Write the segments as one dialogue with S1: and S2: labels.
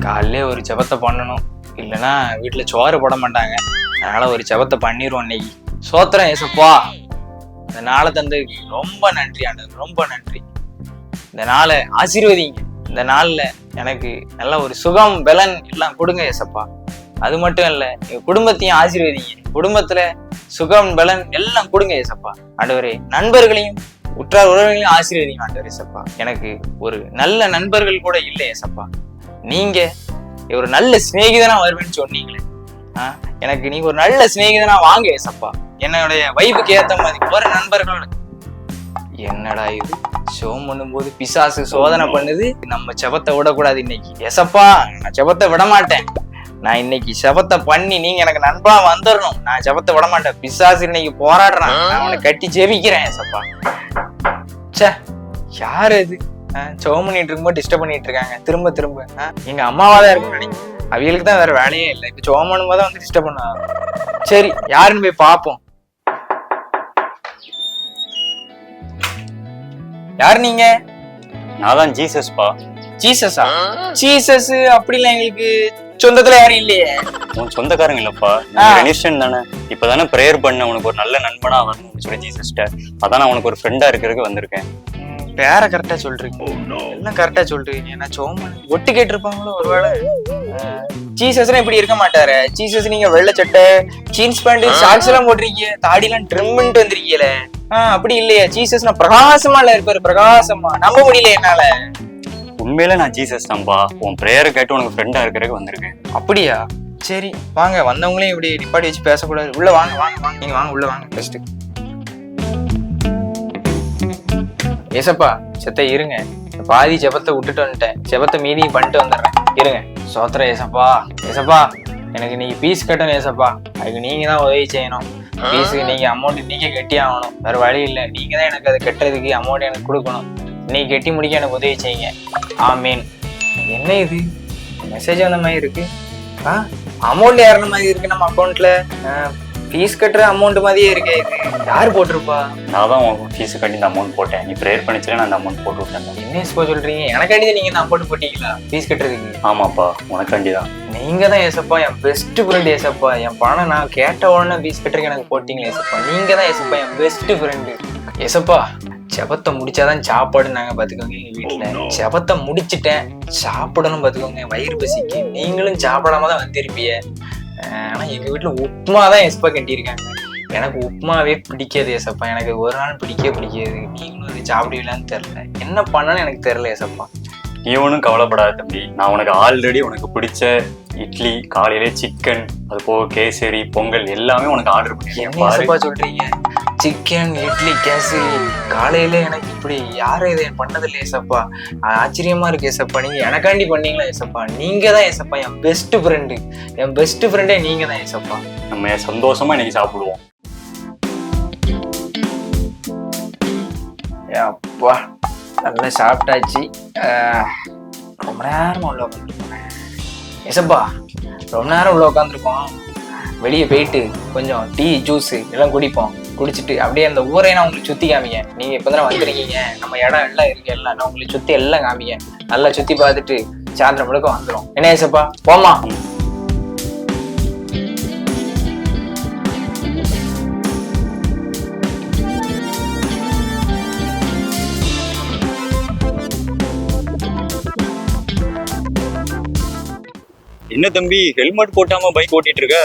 S1: காலையிலே ஒரு ஜெபத்தை பண்ணணும், இல்லைன்னா வீட்டில் சோறு போட மாட்டாங்க. அதனால ஒரு ஜெபத்தை பண்ணிடுவோம் இன்னைக்கு. சோத்திரம் ஏசப்பா, இந்த நாளை தந்ததுக்கு ரொம்ப நன்றி ஆண்டவர், ரொம்ப நன்றி. இந்த நாளை ஆசீர்வதிங்க. இந்த நாள்ல எனக்கு நல்ல ஒரு சுகம் பலன் எல்லாம் கொடுங்க ஏசப்பா. அது மட்டும் இல்ல, எங்க குடும்பத்தையும் ஆசீர்வதிங்க. குடும்பத்துல சுகம் பலன் எல்லாம் கொடுங்க ஏசப்பா. ஆண்டவரே, நண்பர்களையும் உற்றார் உறவுகளையும் ஆசீர்வதிங்க ஆண்டவர் ஏசப்பா. எனக்கு ஒரு நல்ல நண்பர்கள் கூட இல்லை ஏசப்பா. நீங்க ஒரு நல்ல சிநேகிதனா வருவேன்னு சொன்னீங்களே, எனக்கு நீங்க ஒரு நல்ல சிநேகிதனா வாங்க ஏசப்பா. என்னுடைய வைப்புக்கு ஏத்த மாதிரி ஒரு நண்பர்களோட. என்னடா இது, ஷோம் பண்ணும்போது பிசாசு சோதனை பண்ணுது, நம்ம செபத்தை விடக்கூடாது இன்னைக்கு. ஏசப்பா, நான் செபத்தை விட மாட்டேன். நான் இன்னைக்கு செபத்தை பண்ணி நீங்க எனக்கு நண்பா வந்துடணும். நான் செபத்தை விட மாட்டேன். பிசாசு இன்னைக்கு போராடுறான், நான் அவனை கட்டி ஜெபிக்கிறேன் ஏசப்பா. சே, யாரு இது சோம் பண்ணிட்டு இருக்கும்போது டிஸ்டர்ப் பண்ணிட்டு இருக்காங்க திரும்ப திரும்ப. எங்க அம்மாவாதான் இருக்குன்னு நினைக்கிறேன். அவங்களுக்கு தான் வேற வேலையே இல்லை. இப்ப சோம் பண்ணும்போது வந்து டிஸ்டர்ப் பண்ணுவாங்க. சரி, யாருன்னு போய் பார்ப்போம். யாரு நீங்க?
S2: நான் தான் ஜீசஸ்பா.
S1: ஜீசஸா? ஜீசஸ் அப்படிலாம் எங்களுக்கு சொந்தத்துல யாரும் இல்லையே.
S2: உன் சொந்தக்காரங்க இல்லப்பா, ரெனிஷன் தானே. இப்பதானே பிரேயர் பண்ண உனக்கு ஒரு நல்ல நண்பனா வரணும்னு சொல்லி ஜீசஸ்ட. அதான் நான் உனக்கு ஒரு ஃப்ரெண்டா இருக்கிறதுக்கு வந்திருக்கேன்.
S1: பேர கரெக்டா சொல்றீங்க, எல்லாம் கரெக்டா சொல்றீங்க. நான் சோமன் ஒட்டு கேட்டிருப்பாங்களோ ஒருவேளை. ஜீசஸ்லாம் இப்படி இருக்க மாட்டாரு. ஜீசஸ் நீங்க வெள்ளை சட்டை, ஜீன்ஸ் பேண்ட், ஷார்ட்ஸ் எல்லாம் போட்டிருக்கீங்க, தாடி எல்லாம் ட்ரிம் பண்ணிட்டு வந்திருக்கீங்களே. அப்படி இல்லையா? ஜீசஸ் நான் பிரகாசமா இல்ல இருப்பாரு, பிரகாசமா. நம்ப முடியல என்னால.
S2: உண்மையில நான் ஜீசஸ் தான்பா. உன் பிரேயரை கேட்டு உனக்கு ஃப்ரெண்டா இருக்கிறதுக்கு வந்திருக்கேன்.
S1: அப்படியா? சரி வாங்க. வந்தவங்களையும் இப்படி நிப்பாடி வச்சு பேசக்கூடாது. உள்ள வாங்க வாங்க வாங்க, நீங்க வாங்க, உள்ள வாங்க. ஃபர்ஸ்ட் ஏசப்பா, செத்த இருங்க. பாதி ஜெபத்தை விட்டுட்டு வந்துட்டேன். ஜெபத்தை மீதியும் பண்ணிட்டு வந்துடுறேன், இருங்க. சோத்திரம் ஏசப்பா. ஏசப்பா, எனக்கு நீங்க பீஸ் கட்டணும் ஏசப்பா. அதுக்கு நீங்க தான் உதவி செய்யணும். பீஸுக்கு நீங்க அமௌண்ட் நீங்க கட்டி ஆகணும், வேற வழி இல்லை. நீங்க தான் எனக்கு அதை கட்டுறதுக்கு அமௌண்ட் எனக்கு கொடுக்கணும். இன்னைக்கு கட்டி முடிக்க எனக்கு உதவி செய்யுங்க. ஆமீன். என்ன இது, மெசேஜ் வந்த மாதிரி இருக்கு. அமௌண்ட் ஏறின மாதிரி இருக்கு நம்ம அக்கௌண்ட்ல. ஃபீஸ் கட்டுற அமௌண்ட் மாதிரியே இருக்கே. இது யாரு போட்டிருப்பா?
S2: நான் தான் உன் ஃபீஸ் கட்டி இந்த அமௌண்ட் போட்டேன். நீ ப்ரேயர் பண்ணிச்சுல, நான் அந்த அமௌண்ட் போட்டு விட்டேன்.
S1: என்ன சொல்றீங்க? எனக்காண்டி நீங்க இந்த அமௌண்ட் போட்டீங்களா ஃபீஸ் கட்டுறதுக்கு?
S2: ஆமாப்பா, உனக்காண்டி தான்.
S1: நீங்க தான் ஏசப்பா என் பெஸ்ட் ஃப்ரெண்ட் ஏசப்பா. என் பணம் நான் கேட்ட உடனே ஃபீஸ் கட்டுறதுக்கு எனக்கு போட்டீங்களா ஏசப்பா? நீங்க தான் ஏசப்பா என் பெஸ்ட் ஃப்ரெண்டு ஏசப்பா. ஜெபத்தை முடிச்சாதான் சாப்பாடு நாங்க பாத்துக்கோங்க. எங்க வீட்டுல ஜெபத்தை முடிச்சுட்டேன், சாப்பிடணும் பாத்துக்கோங்க. வயிறு பசிக்கு. நீங்களும் சாப்பிடாம தான் வந்திருப்பீங்க. ஆனா எங்க வீட்டுல உப்புமா தான் ஏசப்பா கட்டியிருக்காங்க. எனக்கு உப்புமாவே பிடிக்காது ஏசப்பா. எனக்கு ஒரு நாள் பிடிக்காது. நீங்களும் அது சாப்பிடுவீங்களான்னு தெரியல. என்ன பண்ணணும்னு எனக்கு தெரியல ஏசப்பா.
S2: நீ ஒன்றும் கவலைப்படாத தம்பி. நான் உனக்கு ஆல்ரெடி உனக்கு பிடிச்ச இட்லி, காலையிலே சிக்கன், அது போக கேசரி, பொங்கல் எல்லாமே உனக்கு ஆர்டர்
S1: பண்ணிருக்கேன். சொல்றீங்க சிக்கன், இட்லி, கேசரி காலையில? எனக்கு இப்படி யாரும் இதை பண்ணதில்லை ஏசப்பா. ஆச்சரியமா இருக்கு ஏசப்பா. நீங்க எனக்காண்டி பண்ணீங்களா ஏசப்பா? நீங்க தான் ஏசப்பா என் பெஸ்ட் ஃப்ரெண்டு. என் பெஸ்ட் ஃப்ரெண்டே நீங்க தான் ஏசப்பா.
S2: நம்ம சந்தோஷமா இன்னைக்கு சாப்பிடுவோம்.
S1: அப்பா, நல்லா சாப்பிட்டாச்சு. ரொம்ப நேரமா உள்ள உட்காந்துருக்கோம் ஏசப்பா. ரொம்ப நேரம் உள்ள உட்காந்துருக்கோம். வெளியே போயிட்டு கொஞ்சம் டீ, ஜூஸ் எல்லாம் குடிப்போம். குடிச்சிட்டு அப்படியே அந்த ஊரை நான் உங்களுக்கு சுத்தி காமிங்க. நீங்க இப்பதானே வந்திருக்கீங்க, நம்ம இடம் எல்லாம் இருக்கு, எல்லாம் நான் உங்களுக்கு சுத்தி எல்லாம் காமிங்க. நல்லா சுத்தி பார்த்துட்டு சாயந்தரம் முழுக்க வந்துடும். என்ன ஏசப்பா, போமா?
S2: என்ன தம்பி, ஹெல்மெட் போட்டாம பைக் ஓட்டிட்டு இருக்க?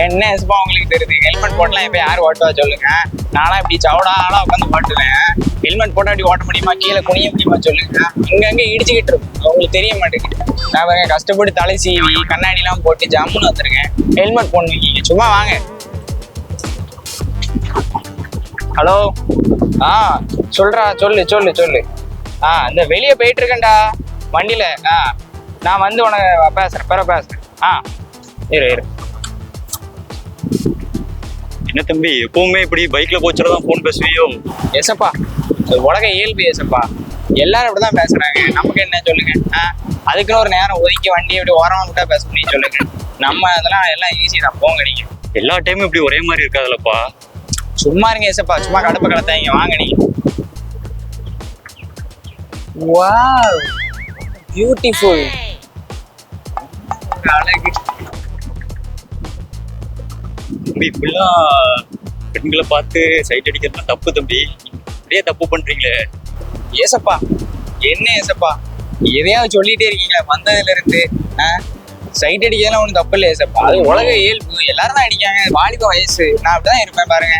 S1: என்ன ஏசப்பா உங்களுக்கு தெரியுது? ஹெல்மெட் போட்டலாம் இப்ப யாரு ஓட்டுவா சொல்லுங்க? நானா இப்படி சவுடா ஆளா உட்காந்து ஓட்டுவேன். ஹெல்மெட் போட்டா அப்படி ஓட்ட முடியுமா? கீழே குனிய முடியுமா சொல்லுங்க? அங்கங்க இடிச்சுக்கிட்டு இருக்கும், அவங்களுக்கு தெரிய மாட்டேங்குது. நான் கஷ்டப்பட்டு தலை சீவி கண்ணாடி எல்லாம் போட்டு ஜம்முன்னு வந்திருக்கேன். ஹெல்மெட் போடணும். சும்மா வாங்க. ஹலோ, சொல்றா, சொல்லு சொல்லு சொல்லு. இந்த வெளியே போயிட்டு இருக்கேன்டா வண்டியில. நான் வந்து உனக்கு பேசுறேன், பேசுறேன். இரு.
S2: என்ன தம்பி, எப்பவுமே இப்படி பைக்ல போச்சுதான் போன் பேசுவியோ?
S1: ஏசப்பா, உலக இயல்பு ஏசப்பா. எல்லாரும் இப்படிதான் பேசுறாங்க. நமக்கு என்ன சொல்லுங்க? அதுக்குன்னு ஒரு நேரம் ஒதுக்கி வண்டி இப்படி ஓரமா விட்டா பேச முடியும் சொல்லுங்க? நம்ம அதெல்லாம் எல்லாம் ஈஸி தான், போங்க நீங்க.
S2: எல்லா டைமும் இப்படி ஒரே மாதிரி இருக்காதுல்லப்பா.
S1: சும்மா இருங்க ஏசப்பா, சும்மா கடுப்பு கலத்தாங்க. வாங்க நீங்க. Wow, beautiful. அழகு.
S2: தம்பி இப்படிலாம் பெண்களை பார்த்து சைட் அடிக்கிறதுலாம் தப்பு தம்பி. நிறைய தப்பு பண்றீங்களே.
S1: ஏசப்பா என்ன ஏசப்பா எதையாவது சொல்லிட்டே இருக்கீங்க வந்ததுல இருந்து. சைட் அடிக்கிறதுலாம் ஒன்றும் தப்பு இல்லை ஏசப்பா. அது உலக இயல்பு, எல்லாரும் தான் அடிக்காங்க. வாலிப வயசு, நான் அப்படிதான் இருப்பேன் பாருங்க.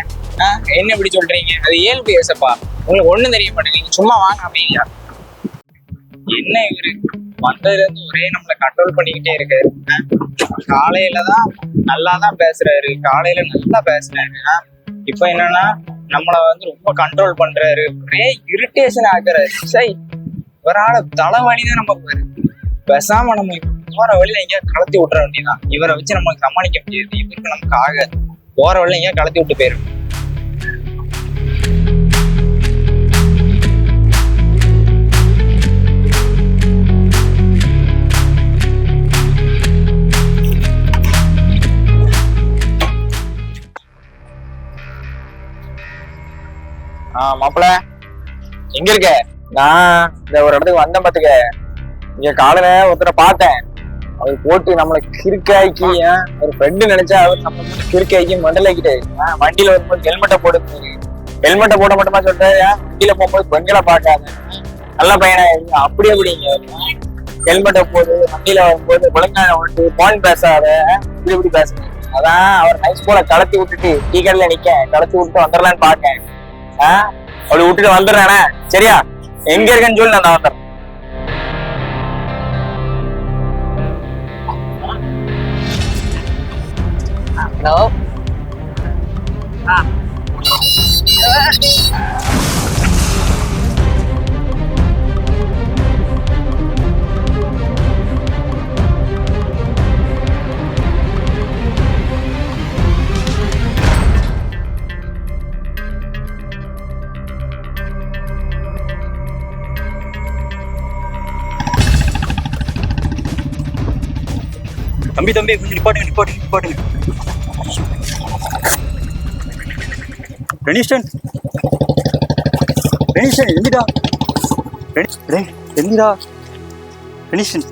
S1: என்ன இப்படி சொல்றீங்க? அது இயல்பு ஏசப்பா. உங்களுக்கு ஒண்ணும் தெரிய மாட்டேங்குது, சும்மா வாங்க அப்படிங்களா? என்ன இவரு வந்ததுல இருந்து ஒரே நம்மள கண்ட்ரோல் பண்ணிக்கிட்டே இருக்காரு. காலையில தான் நல்லா தான் பேசுறாரு, காலையில நல்லா பேசுறாரு. இப்ப என்னன்னா நம்மள வந்து ரொம்ப கண்ட்ரோல் பண்றாரு, ஒரே இரிட்டேஷன் ஆக்குறாரு. சரி, இவரால தலைவலிதான் நம்ம போயிரு. பேசாம நம்ம போற வழியில எங்கேயா கலத்தி விட்டுற வேண்டியதான். இவரை வச்சு நம்மளுக்கு சமாளிக்க முடியாது, இவருக்கு நமக்கு ஆகாது. போற வழியில எங்கேயா கலத்தி விட்டு போயிரு. மாப்பிள்ள எங்க இருக்க? நான் இந்த ஒரு இடத்துக்கு வந்தேன் பாத்துக்க. இங்க காலையில ஒருத்தரை பார்த்தேன். அவர் போட்டு நம்மளை கிறுக்காக்கி ஒரு ஃப்ரெண்டு நினைச்சா அவர் நம்ம கிறுக்காக்கி மண்டலாக்கிட்டு வண்டியில வரும்போது ஹெல்மெட்டை போட்டு. ஹெல்மெட்டை போட மட்டுமா சொல்றாரு? வண்டியில போகும்போது பெண்களை பார்க்காத நல்ல பையனா அப்படி அப்படிங்க. ஹெல்மெட்டை போடு, வண்டியில வரும்போது ஒழுங்கான ஓட்டு, போன் பேசாத, இப்படி இப்படி பேசுறேன். அதான் அவர் நைஸ் போல கலத்தி விட்டுட்டு டீ கடையில நிக்க கலத்தி விட்டு வந்துடலான்னு பாக்கேன். அப்படி விட்டுட்டு வந்துடுறானே. சரியா, எங்க இருக்கேன்னு சொல்லி நான் வந்துடுறேன். ஹலோ.
S2: தம்பி தம்பி கொஞ்சம் நிப்பாட்டுங்க. ரெனிஸ்டன் எந்திடா. எந்திடா ரெனிஸ்டன்.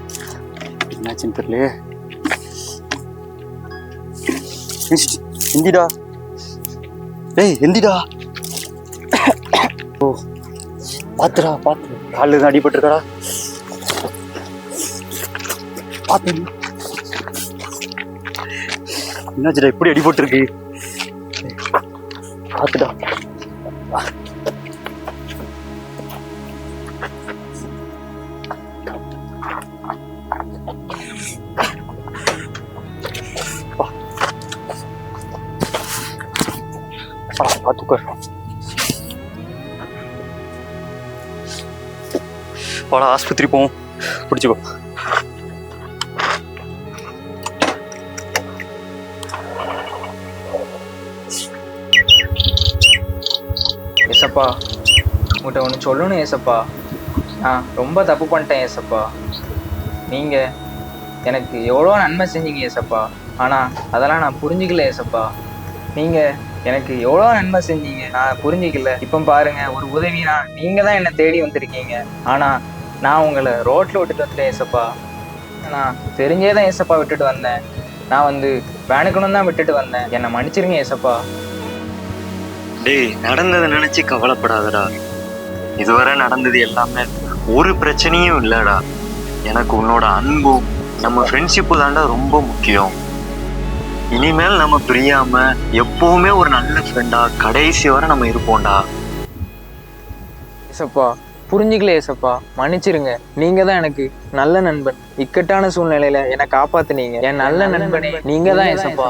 S2: என்னாச்சுன்னு தெரியலையே. எந்திடா. எந்திடா. ஓ பாத்துடா, காலில் தான் அடிபட்டிருக்கடா. பாத்து என்னாச்சுடா இப்படி அடிபட்டிருக்கு? பாத்துடா. பாத்துக்கோ. வாடா ஆஸ்பத்திரி போவோம். பிடிச்சிக்கோ.
S1: ஏசப்பா, உங்கள்கிட்ட ஒன்று சொல்லணும் ஏசப்பா. நான் ரொம்ப தப்பு பண்ணிட்டேன் ஏசப்பா. நீங்கள் எனக்கு எவ்வளோ நன்மை செஞ்சீங்க ஏசப்பா. ஆனால் அதெல்லாம் நான் புரிஞ்சிக்கல ஏசப்பா. நீங்கள் எனக்கு எவ்வளோ நன்மை செஞ்சீங்க, நான் புரிஞ்சிக்கல. இப்போ பாருங்க, ஒரு உதவினா நீங்கள் தான் என்னை தேடி வந்திருக்கீங்க. ஆனால் நான் உங்களை ரோட்டில் விட்டுட்டு வந்துட்டேன் ஏசப்பா. நான் தெரிஞ்சே தான் ஏசப்பா விட்டுட்டு வந்தேன். நான் வந்து வேணுக்கணும் தான் விட்டுட்டு வந்தேன். என்னை மன்னிச்சிருங்க ஏசப்பா.
S3: டேய், நடந்ததை நினைச்சு கவலைப்படாதடா. இதுவரை நடந்தது எல்லாமே ஒரு பிரச்சனையும் இல்லடா. எனக்கு உன்னோட அன்பும் நம்ம ஃப்ரெண்ட்ஷிப்பு தாண்டா ரொம்ப முக்கியம். இனிமேல் நம்ம பிரியாம எப்பவுமே ஒரு நல்ல ஃப்ரெண்டா கடைசி வரை நம்ம இருப்போம்டா.
S1: ஏசப்பா, புரிஞ்சுக்கல ஏசப்பா, மன்னிச்சிருங்க. நீங்க தான் எனக்கு நல்ல நண்பன். இக்கட்டான சூழ்நிலையில என்னை காப்பாத்துனீங்க. என் நல்ல நண்பனே நீங்க தான் ஏசப்பா.